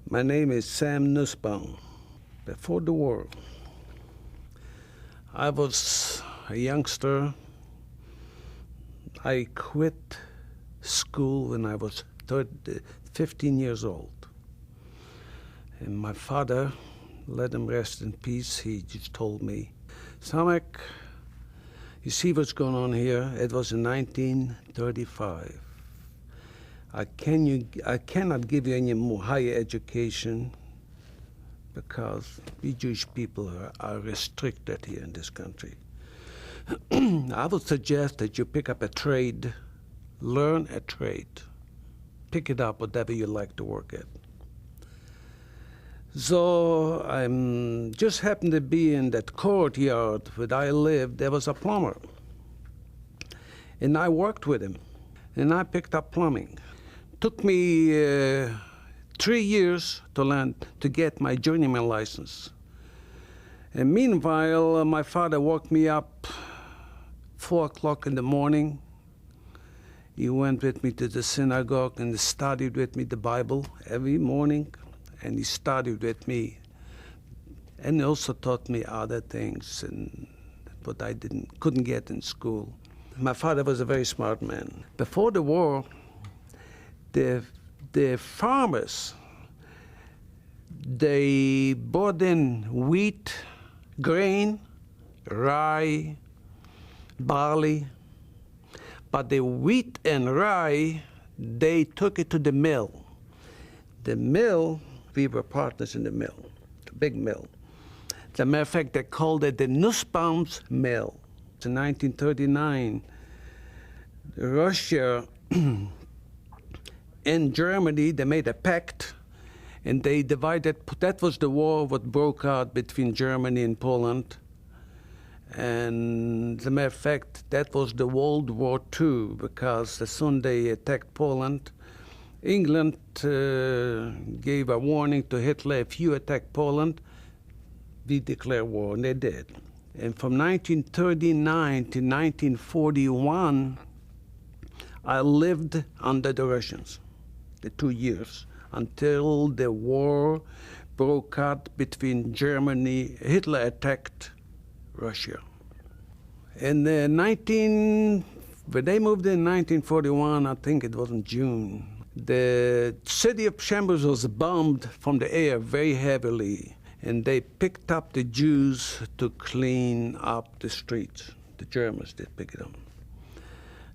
My name is Sam Nussbaum. Before the war, I was a youngster. I quit school when I was 15 years old. And my father, let him rest in peace, he just told me, Samek, you see what's going on here? It was in 1935. I cannot give you any more higher education because we Jewish people are restricted here in this country. I would suggest that you pick up a trade, learn a trade, pick it up, whatever you like to work at. So I just happened to be in that courtyard where I lived. There was a plumber, and I worked with him, and I picked up plumbing. Took me 3 years to learn to get my journeyman license. And meanwhile, my father woke me up 4 o'clock in the morning. He went with me to the synagogue and studied with me the Bible every morning. And he studied with me. And he also taught me other things and what I couldn't get in school. My father was a very smart man. Before the war, the farmers, they brought in wheat, grain, rye, barley. But the wheat and rye, they took it to the mill. The mill, we were partners in the mill, the big mill. As a matter of fact, they called it the Nussbaum's mill. In 1939, Russia and Germany, they made a pact, and they divided. That was the war what broke out between Germany and Poland. And as a matter of fact, that was the World War II, because as soon as they attacked Poland, England gave a warning to Hitler, if you attack Poland, we declare war, and they did. And from 1939 to 1941, I lived under the Russians, the 2 years, until the war broke out between Germany. Hitler attacked Russia. In when they moved in 1941, I think it was in June, the city of Chambers was bombed from the air very heavily, and they picked up the Jews to clean up the streets. The Germans did pick it up.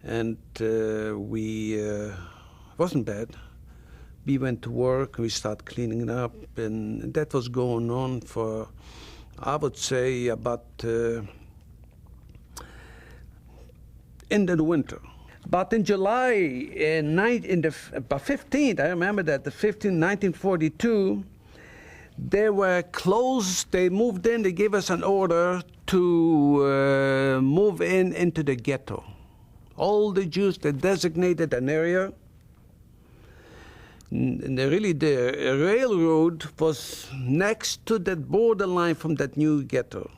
And it wasn't bad. We went to work, we started cleaning it up, and that was going on for, I would say, about end of the winter. But in July, about 15th, I remember that, the 15th, 1942, they were closed, they moved in, they gave us an order to move into the ghetto. All the Jews, they designated an area. And the railroad was next to that borderline from that new ghetto,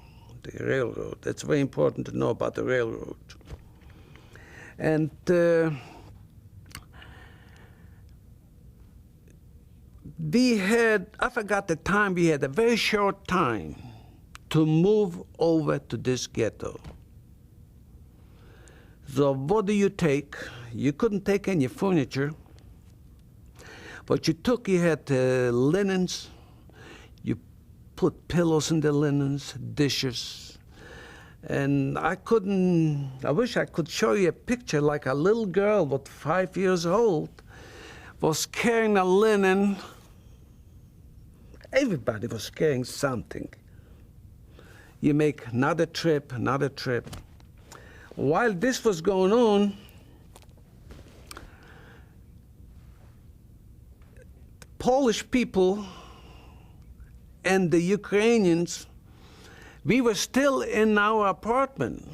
the railroad. That's very important to know about the railroad. And we had, I forgot the time, we had a very short time to move over to this ghetto. So what do you take? You couldn't take any furniture. What you took, you had linens. You put pillows in the linens, dishes. And I wish I could show you a picture, like a little girl, about 5 years old, was carrying a linen. Everybody was carrying something. You make another trip, another trip. While this was going on, Polish people and the Ukrainians, we were still in our apartment.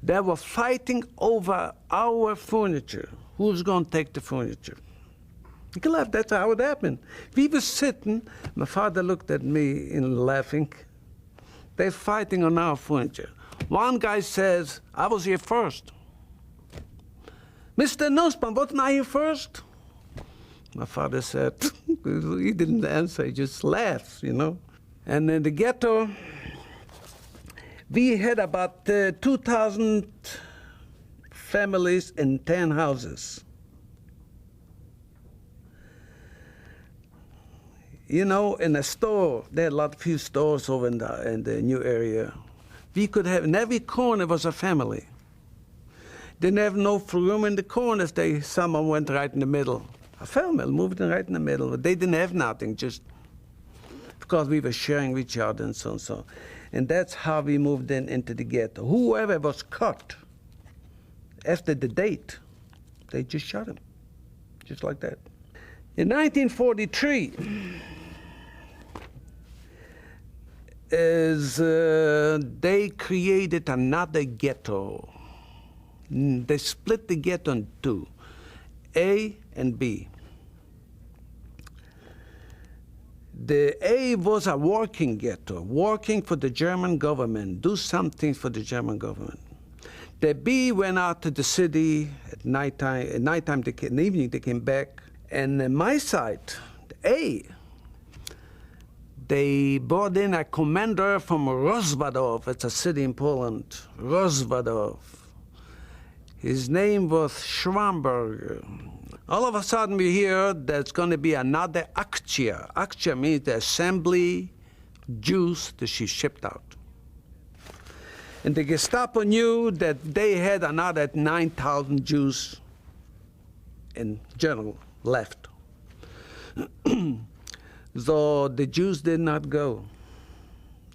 They were fighting over our furniture. Who's going to take the furniture? You can laugh, that's how it happened. We were sitting, my father looked at me and laughing. They're fighting on our furniture. One guy says, I was here first. Mr. Nussbaum, wasn't I here first? My father said, he didn't answer, he just laughed, And in the ghetto, we had about 2,000 families in 10 houses. In a store, there are few stores over in the new area. We could have, in every corner was a family. Didn't have no room in the corners. Someone went right in the middle. A family moved in right in the middle. But they didn't have nothing, just because we were sharing with each other and so and so. And that's how we moved into the ghetto. Whoever was caught after the date, they just shot him, just like that. In 1943, they created another ghetto. They split the ghetto in two, A and B. The A was a working ghetto, working for the German government, do something for the German government. The B went out to the city at nighttime. At nighttime, in the evening, they came back. And on my side, the A, they brought in a commander from Rozwadów. It's a city in Poland, Rozwadów. His name was Schwamberger. All of a sudden we hear there's going to be another Akcja. Akcja means the assembly Jews that she shipped out. And the Gestapo knew that they had another 9,000 Jews in general left. So the Jews did not go.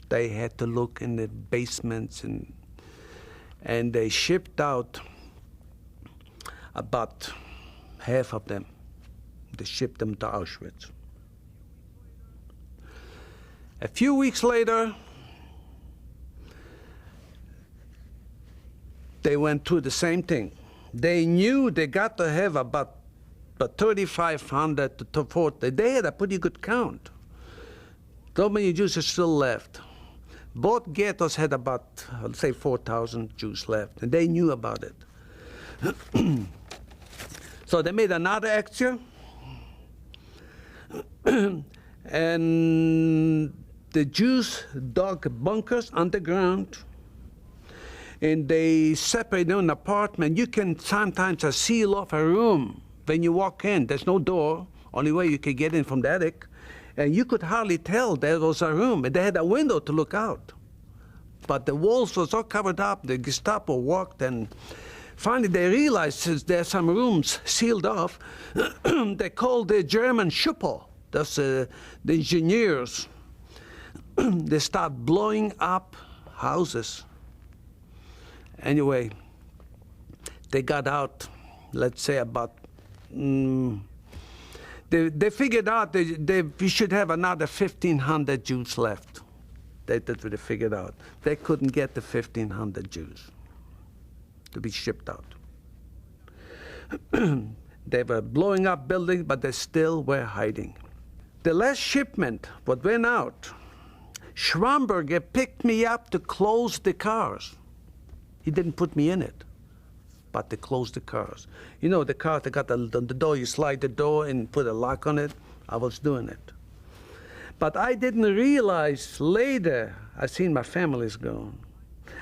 They had to look in the basements and they shipped out about half of them. They shipped them to Auschwitz. A few weeks later, they went through the same thing. They knew they got to have about 3,500 to 40. They had a pretty good count. So many Jews are still left. Both ghettos had about, let's say, 4,000 Jews left, and they knew about it. So they made another action, and the Jews dug bunkers underground, and they separated an apartment. You can sometimes seal off a room when you walk in. There's no door, only way you can get in from the attic, and you could hardly tell there was a room. And they had a window to look out, but the walls was all covered up. The Gestapo walked, and finally they realized since there's some rooms sealed off, they called the German Schuppel, that's the engineers. They start blowing up houses. Anyway, they got out, let's say about, they figured out we should have another 1,500 Jews left. That's what they figured out. They couldn't get the 1,500 Jews to be shipped out. They were blowing up buildings, but they still were hiding. The last shipment, what went out, Schwamberger picked me up to close the cars. He didn't put me in it, but they closed the cars. You know, the cars, they got the door, you slide the door and put a lock on it. I was doing it. But I didn't realize later, I seen my family's gone.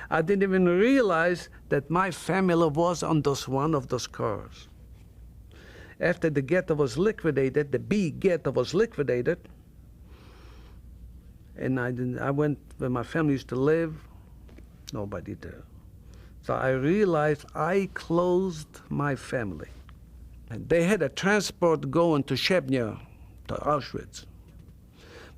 I didn't even realize that my family was on one of those cars. After the ghetto was liquidated, the B ghetto was liquidated, and I went where my family used to live, nobody there. So I realized I closed my family. And they had a transport going to Shebnya, to Auschwitz.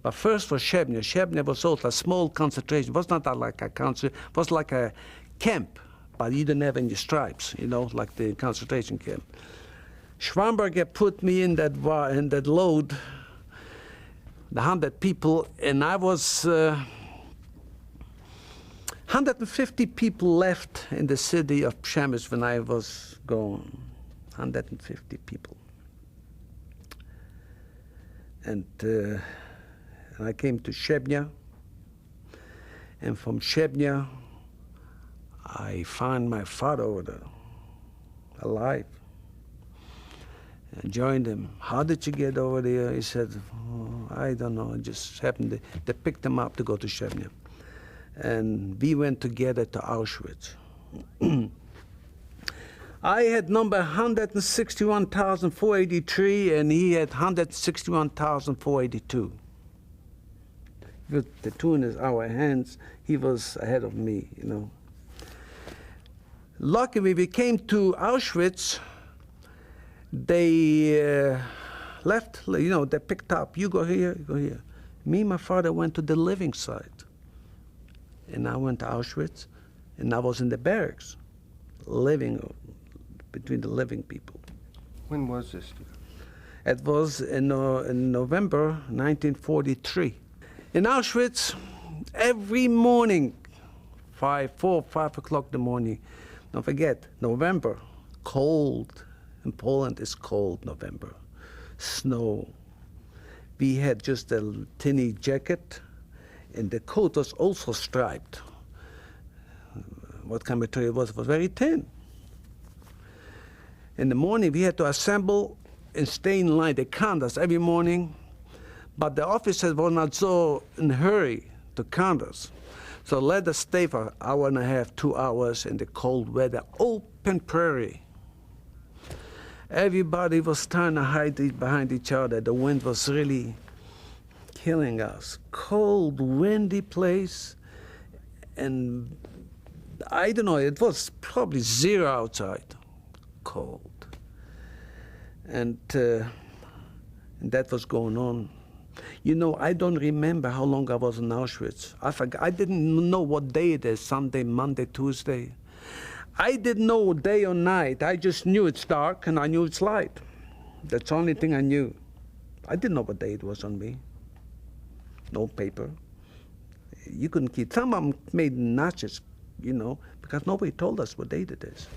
But first for Shebnya. Shebnya was also a small concentration. It was not like a concentration, it was like a camp, but you didn't have any stripes, like the concentration camp. Schwamberger put me in that load, the 100 people, and I was 150 people left in the city of Przemysl when I was gone. 150 people. And I came to Shebnya, and from Shebnya, I found my father over there, alive. I joined him. How did you get over there? He said, oh, I don't know. It just happened. They picked him up to go to Chechnya. And we went together to Auschwitz. I had number 161,483, and he had 161,482. With the two in our hands, he was ahead of me, you know. Luckily, we came to Auschwitz. They left, you know, they picked up. You go here, you go here. Me and my father went to the living site. And I went to Auschwitz, and I was in the barracks, living between the living people. When was this? It was in November 1943. In Auschwitz, every morning, 4 or 5 o'clock in the morning, don't forget, November, cold. In Poland, it's cold, November. Snow. We had just a tinny jacket, and the coat was also striped. What kind of material it was very thin. In the morning, we had to assemble and stay in line. They count us every morning, but the officers were not so in a hurry to count us. So let us stay for an hour and a half, 2 hours in the cold weather, open prairie. Everybody was trying to hide behind each other. The wind was really killing us. Cold, windy place, and I don't know, it was probably 0 outside. Cold. And that was going on. You know, I don't remember how long I was in Auschwitz. I didn't know what day it is, Sunday, Monday, Tuesday. I didn't know day or night. I just knew it's dark and I knew it's light. That's the only thing I knew. I didn't know what day it was on me. No paper. You couldn't keep. Some of them made notches, you know, because nobody told us what date it is.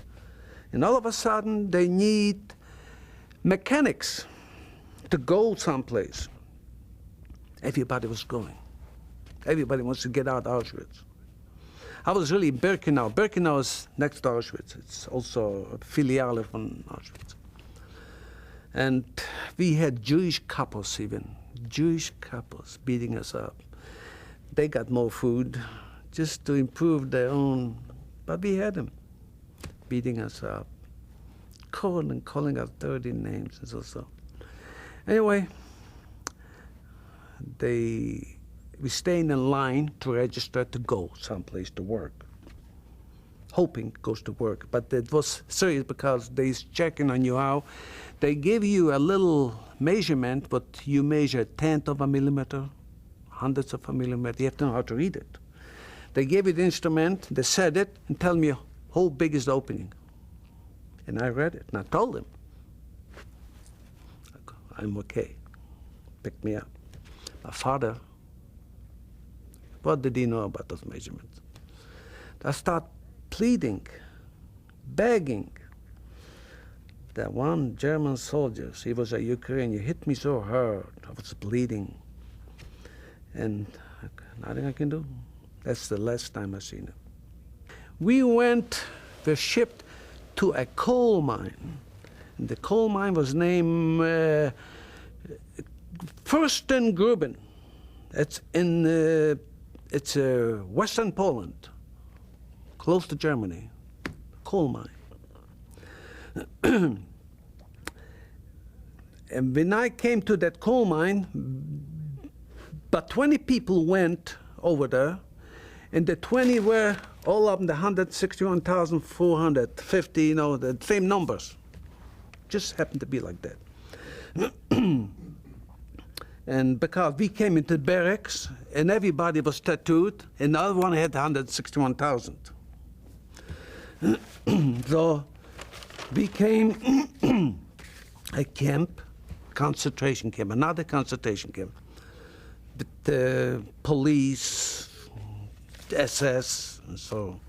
And all of a sudden, they need mechanics to go someplace. Everybody was going. Everybody wants to get out of Auschwitz. I was really in Birkenau. Birkenau is next to Auschwitz. It's also a filiale from Auschwitz. And we had Jewish couples even, Jewish couples beating us up. They got more food just to improve their own, but we had them beating us up, calling us dirty names and so. Anyway, we stayed in line to register to go someplace to work, hoping it goes to work. But it was serious because they're checking on you how. They give you a little measurement, but you measure 1/10 of a millimeter, hundredths of a millimeter. You have to know how to read it. They gave you the instrument, they said it, and tell me how big is the opening. And I read it, and I told him, I'm okay. Pick me up. My father, what did he know about those measurements? I start pleading, begging. That one German soldier, he was a Ukrainian, he hit me so hard, I was bleeding. And nothing I can do. That's the last time I seen him. We were shipped to a coal mine. And the coal mine was named Fürstengruben. It's in western Poland, close to Germany, coal mine. And when I came to that coal mine, but 20 people went over there, and the 20 were all of them the 161,450, you know, the same numbers. Just happened to be like that. And because we came into the barracks, and everybody was tattooed, and the other one had 161,000. So we came a camp, concentration camp, another concentration camp. The police, SS, and so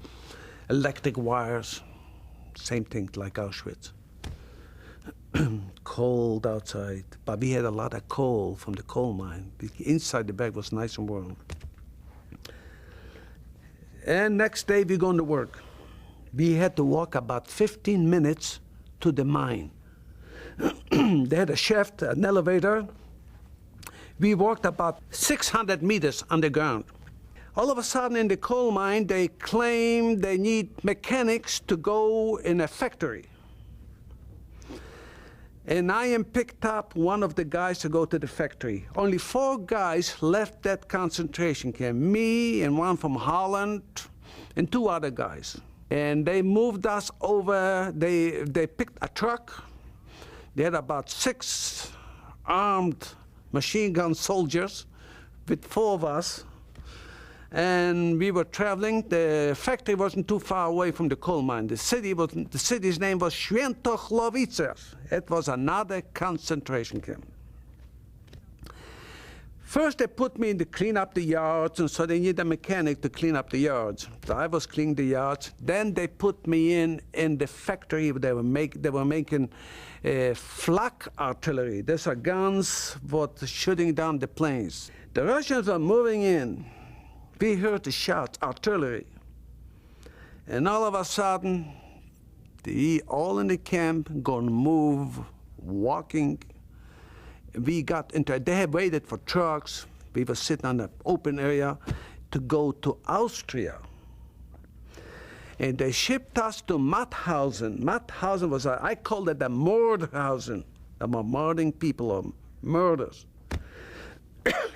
electric wires, same thing like Auschwitz. Cold outside, but we had a lot of coal from the coal mine. Inside the bag was nice and warm. And next day we're going to work. We had to walk about 15 minutes to the mine. They had a shaft, an elevator. We walked about 600 meters underground. All of a sudden in the coal mine, they claim they need mechanics to go in a factory. And I am picked up one of the guys to go to the factory. Only 4 guys left that concentration camp, me and one from Holland and 2 other guys. And they moved us over, they picked a truck. They had about 6 armed machine gun soldiers with 4 of us. And we were traveling. The factory wasn't too far away from the coal mine. The city's name was Świętochłowice. It was another concentration camp. First, they put me in to clean up the yards, and so they need a mechanic to clean up the yards. So I was cleaning the yards. Then they put me in the factory. They were making flak artillery. These are guns for shooting down the planes. The Russians were moving in. We heard the shots, artillery. And all of a sudden, all in the camp gonna move, walking. We got into, they had waited for trucks. We were sitting on the open area to go to Austria. And they shipped us to Mauthausen. Mauthausen was, I called it the Mordhausen. They were murdering people, or murders.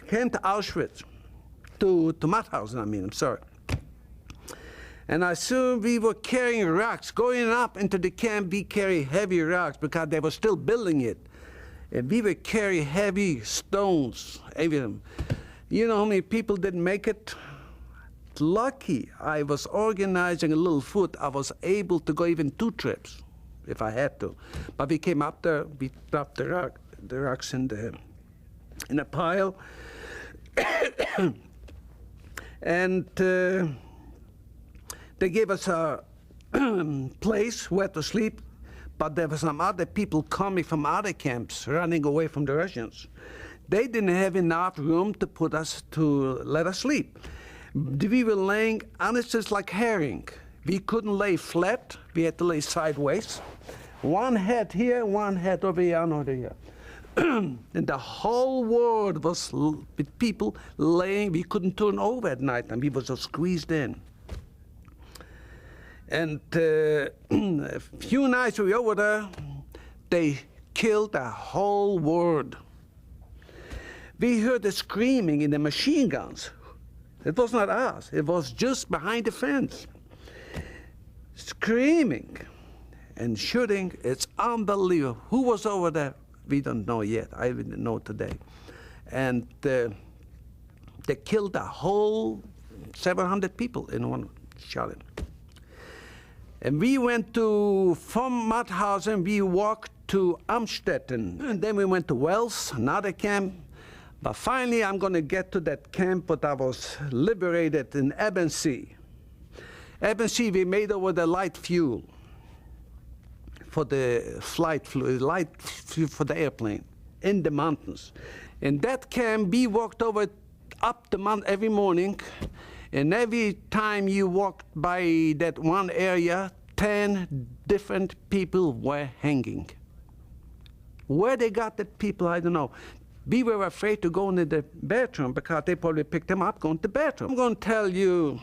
Came to Auschwitz. To Mauthausen, I'm sorry. And I assume we were carrying rocks. Going up into the camp, we carry heavy rocks because they were still building it. And we would carry heavy stones, everything. You know how many people didn't make it? Lucky I was organizing a little foot. I was able to go even 2 trips if I had to. But we came up there, we dropped the rocks in a pile. And they gave us a place where to sleep, but there were some other people coming from other camps, running away from the Russians. They didn't have enough room to let us sleep. We were laying, honestly, like herring. We couldn't lay flat, we had to lay sideways. One head here, one head over here, another here. And the whole world was with people laying. We couldn't turn over at night, and we were so squeezed in. And a few nights we were over there, they killed the whole world. We heard the screaming in the machine guns. It was not us. It was just behind the fence. Screaming and shooting. It's unbelievable. Who was over there? We don't know yet. I didn't know today. And they killed a whole 700 people in one shot. And we went from Mauthausen, we walked to Amstetten. And then we went to Wels, another camp. But finally, I'm going to get to that camp, but I was liberated in Ebensee. Ebensee, we made over the light fuel for the light fuel for the airplane in the mountains. In that camp, we walked up the mountain every morning, and every time you walked by that one area, 10 different people were hanging. Where they got that people, I don't know. We were afraid to go into the bathroom because they probably picked them up going to the bathroom. I'm going to tell you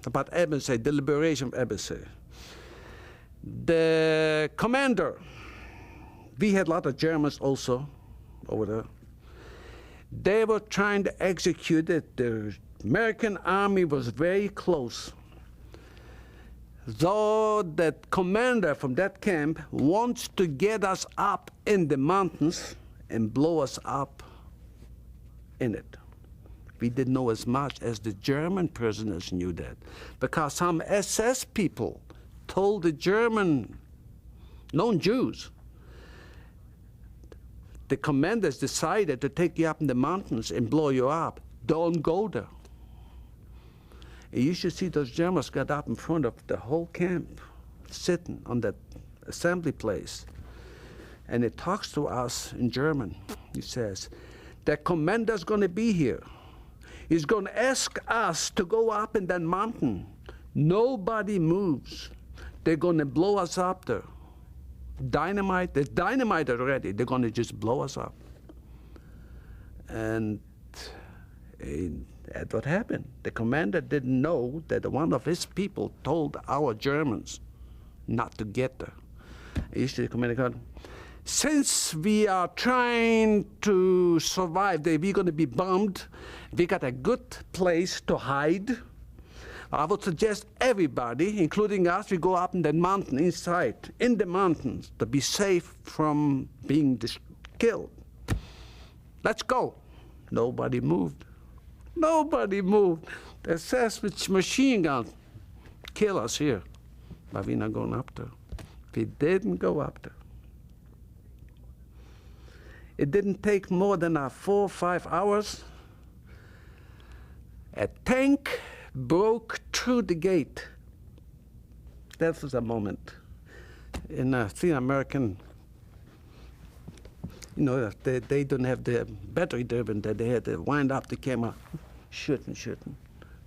about Ebensee, the liberation of Ebensee. The commander, we had a lot of Germans also over there. They were trying to execute it. The American army was very close. Though the commander from that camp wants to get us up in the mountains and blow us up in it. We didn't know as much as the German prisoners knew that, because some SS people told the German known Jews, the commanders decided to take you up in the mountains and blow you up. Don't go there. And you should see those Germans got up in front of the whole camp, sitting on that assembly place. And it talks to us in German. He says, the commander's going to be here. He's going to ask us to go up in that mountain. Nobody moves. They're going to blow us up there. dynamite. There's dynamite already. They're going to just blow us up. And that's what happened. The commander didn't know that one of his people told our Germans not to get there. Usually the commander said, since we are trying to survive, we're going to be bombed, we got a good place to hide. I would suggest everybody, including us, we go up in the mountain, inside, in the mountains, to be safe from being killed. Let's go. Nobody moved. Nobody moved. They says with machine guns, kill us here. But we're not going up there. We didn't go up there. It didn't take more than 4 or 5 hours. A tank broke through the gate. That was a moment. In American, you know, they don't have the battery driven that they had to wind up the camera, shooting.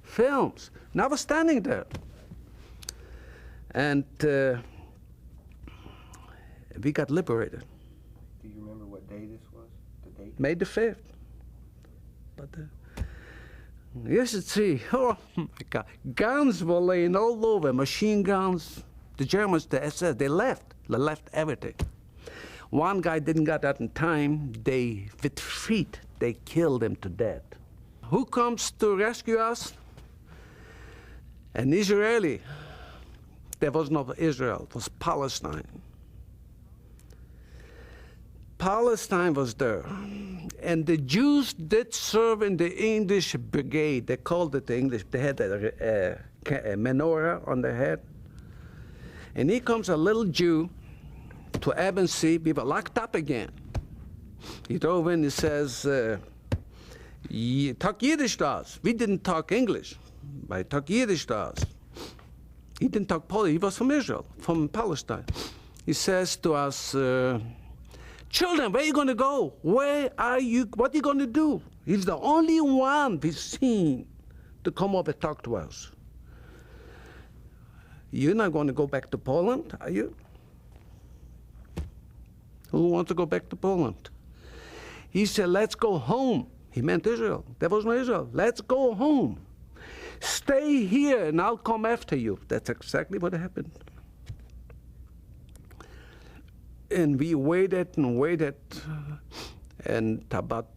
Films. And I was standing there. And we got liberated. Do you remember what day this was? The date? May the 5th. But you should see, oh my God, guns were laying all over, machine guns. The Germans, the SS, they left everything. One guy didn't get that in time. With feet, they killed him to death. Who comes to rescue us? An Israeli. There was no Israel, it was Palestine. Palestine was there. And the Jews did serve in the English brigade. They called it the English. They had a menorah on their head. And here comes a little Jew to Ebensee. We were locked up again. He drove in, he says, talk Yiddish to us. We didn't talk English, but he talked Yiddish to us. He didn't talk Polish. He was from Israel, from Palestine. He says to us, children, where are you going to go? Where are you? What are you going to do? He's the only one we've seen to come up and talk to us. You're not going to go back to Poland, are you? Who wants to go back to Poland? He said, let's go home. He meant Israel. There was no Israel. Let's go home. Stay here and I'll come after you. That's exactly what happened. And we waited and waited, and about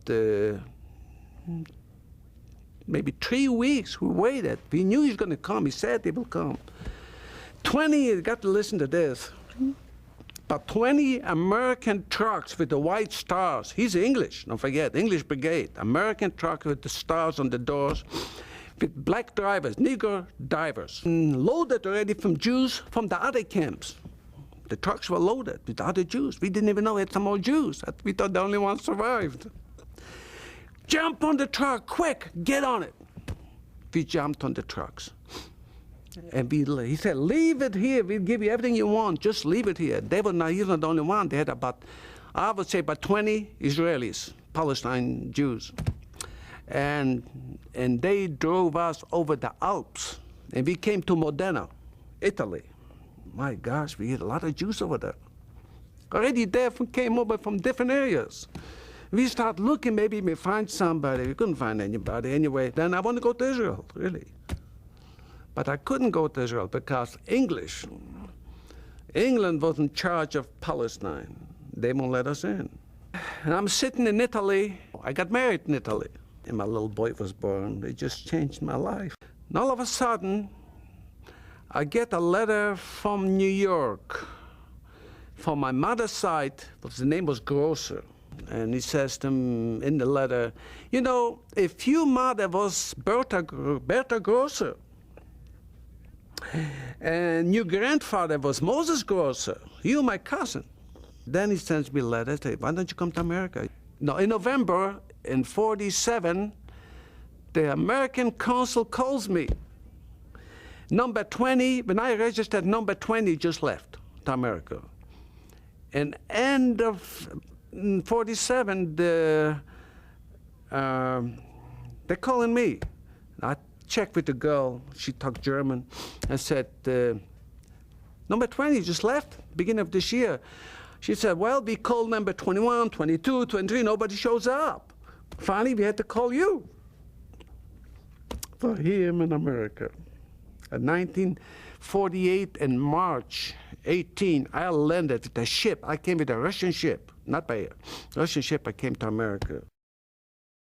maybe 3 weeks we waited. We knew he was going to come. He said he will come. 20, you got to listen to this, but 20 American trucks with the white stars. He's English, don't forget, English Brigade. American trucks with the stars on the doors, with black drivers, Negro drivers, loaded already from Jews from the other camps. The trucks were loaded with other Jews. We didn't even know we had some more Jews. We thought the only one survived. Jump on the truck, quick, get on it. We jumped on the trucks. And he said, leave it here. We'll give you everything you want. Just leave it here. They were not, he's not the only one. They had about, I would say, about 20 Israelis, Palestine Jews. And they drove us over the Alps. And we came to Modena, Italy. My gosh, we had a lot of Jews over there. Already there came over from different areas. We start looking, maybe we find somebody. We couldn't find anybody anyway. Then I want to go to Israel, really. But I couldn't go to Israel because England was in charge of Palestine. They won't let us in. And I'm sitting in Italy. I got married in Italy. And my little boy was born. They just changed my life. And all of a sudden, I get a letter from New York, from my mother's side, the name was Grosser. And he says to him in the letter, you know, if your mother was Bertha Grosser, and your grandfather was Moses Grosser, you're my cousin. Then he sends me a letter, say, why don't you come to America? No, in November, in 47, the American consul calls me. Number 20, when I registered, number 20 just left to America. And end of 47, they're calling me. I checked with the girl, she talked German, and said, Number 20 just left, beginning of this year. She said, well, we called number 21, 22, 23, nobody shows up. Finally, we had to call you. For him in America. In 1948, in March 18, I landed with a ship. I came with a Russian ship, not by a Russian ship. I came to America.